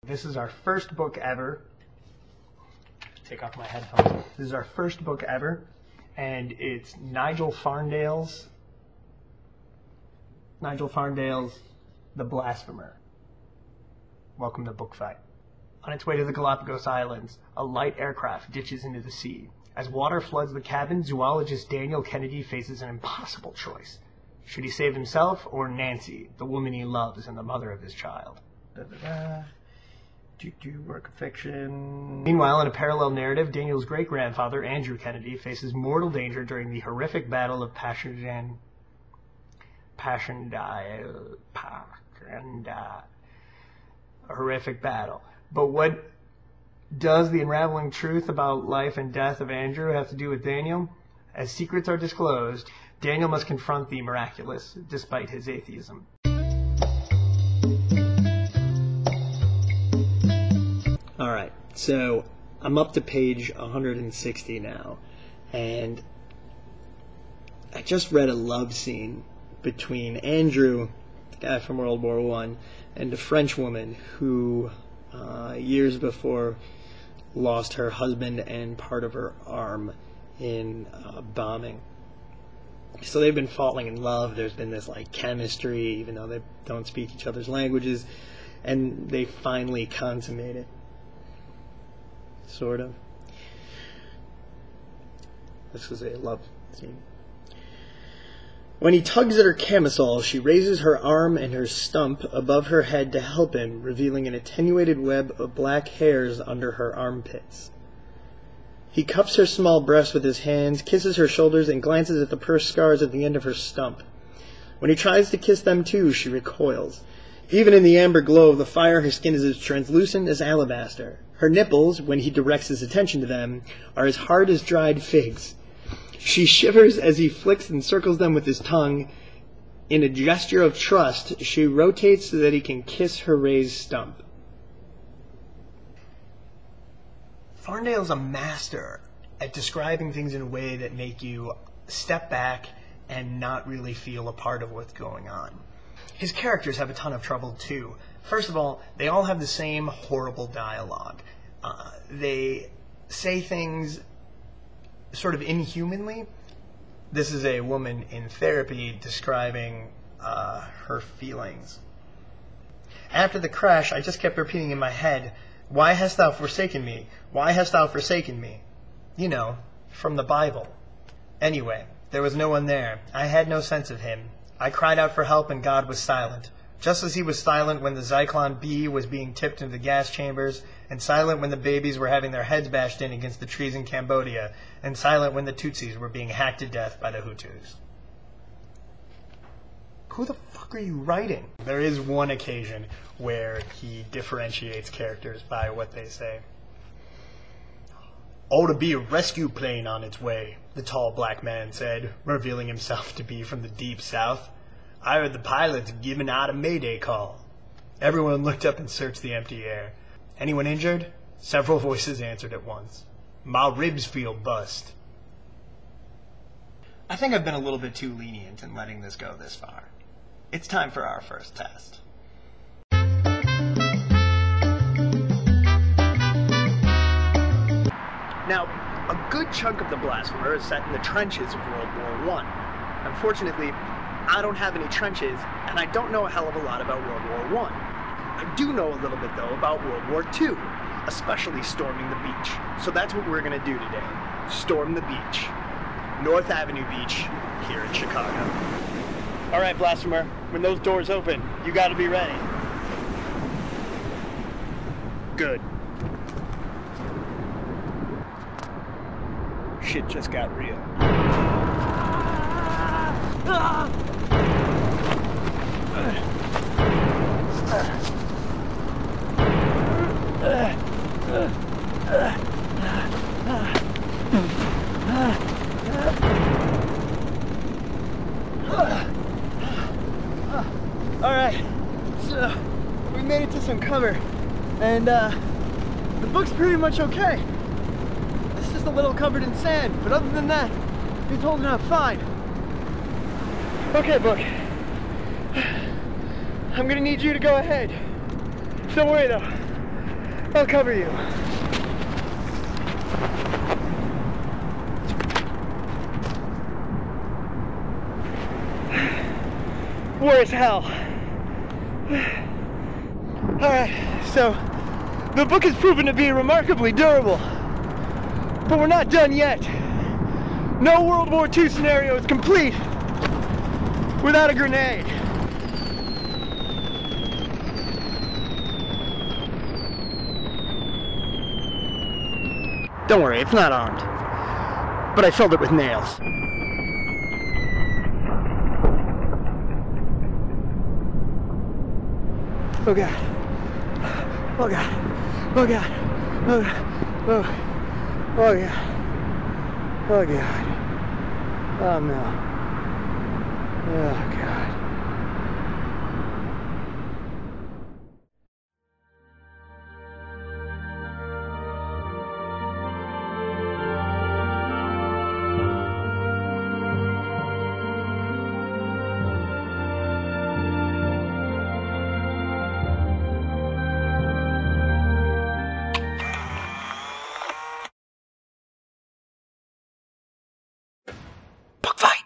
This is our first book ever. Take off my headphones. This is our first book ever, and it's Nigel Farndale's The Blasphemer. Welcome to BookFyte. On its way to the Galapagos Islands, a light aircraft ditches into the sea. As water floods the cabin, zoologist Daniel Kennedy faces an impossible choice. Should he save himself or Nancy, the woman he loves and the mother of his child? Work of fiction. Meanwhile, in a parallel narrative, Daniel's great-grandfather, Andrew Kennedy, faces mortal danger during the horrific battle of Passchendaele. A horrific battle. But what does the unraveling truth about life and death of Andrew have to do with Daniel? As secrets are disclosed, Daniel must confront the miraculous, despite his atheism. Alright, so I'm up to page 160 now, and I just read a love scene between Andrew, the guy from World War I, and a French woman who, years before, lost her husband and part of her arm in bombing. So they've been falling in love. There's been this like chemistry, even though they don't speak each other's languages, and they finally consummate it. Sort of. This is a love scene. When he tugs at her camisole, she raises her arm and her stump above her head to help him, revealing an attenuated web of black hairs under her armpits. He cups her small breast with his hands, kisses her shoulders, and glances at the pursed scars at the end of her stump. When he tries to kiss them too, she recoils. Even in the amber glow of the fire, her skin is as translucent as alabaster. Her nipples, when he directs his attention to them, are as hard as dried figs. She shivers as he flicks and circles them with his tongue. In a gesture of trust, she rotates so that he can kiss her raised stump. Farndale's a master at describing things in a way that make you step back and not really feel a part of what's going on. His characters have a ton of trouble too. First of all, they all have the same horrible dialogue. They say things sort of inhumanly. This is a woman in therapy describing her feelings. After the crash, I just kept repeating in my head, "Why hast thou forsaken me? Why hast thou forsaken me?" You know, from the Bible. Anyway, there was no one there. I had no sense of him. I cried out for help and God was silent. Just as he was silent when the Zyklon B was being tipped into the gas chambers, and silent when the babies were having their heads bashed in against the trees in Cambodia, and silent when the Tutsis were being hacked to death by the Hutus. Who the fuck are you writing? There is one occasion where he differentiates characters by what they say. "Ought to be a rescue plane on its way," the tall black man said, revealing himself to be from the deep south. "I heard the pilots giving out a mayday call." Everyone looked up and searched the empty air. "Anyone injured?" Several voices answered at once. "My ribs feel bust." I think I've been a little bit too lenient in letting this go this far. It's time for our first test. Now, a good chunk of The Blasphemer is set in the trenches of World War I. Unfortunately, I don't have any trenches, and I don't know a hell of a lot about World War I. I do know a little bit, though, about World War II, especially storming the beach. So that's what we're going to do today. Storm the beach. North Avenue Beach, here in Chicago. All right, Blasphemer, when those doors open, you got to be ready. Good. Shit just got real. Alright, so we made it to some cover, and the book's pretty much okay. It's just a little covered in sand, but other than that, he's holding up fine. Okay, book. I'm gonna need you to go ahead. Don't worry though, I'll cover you. War is hell. Alright, so the book has proven to be remarkably durable, but we're not done yet. No World War II scenario is complete without a grenade. Don't worry, it's not armed, but I filled it with nails. Oh God. Oh God. Oh God. Oh God. Oh. Oh God. Oh God. Oh no. Oh God. BookFyte.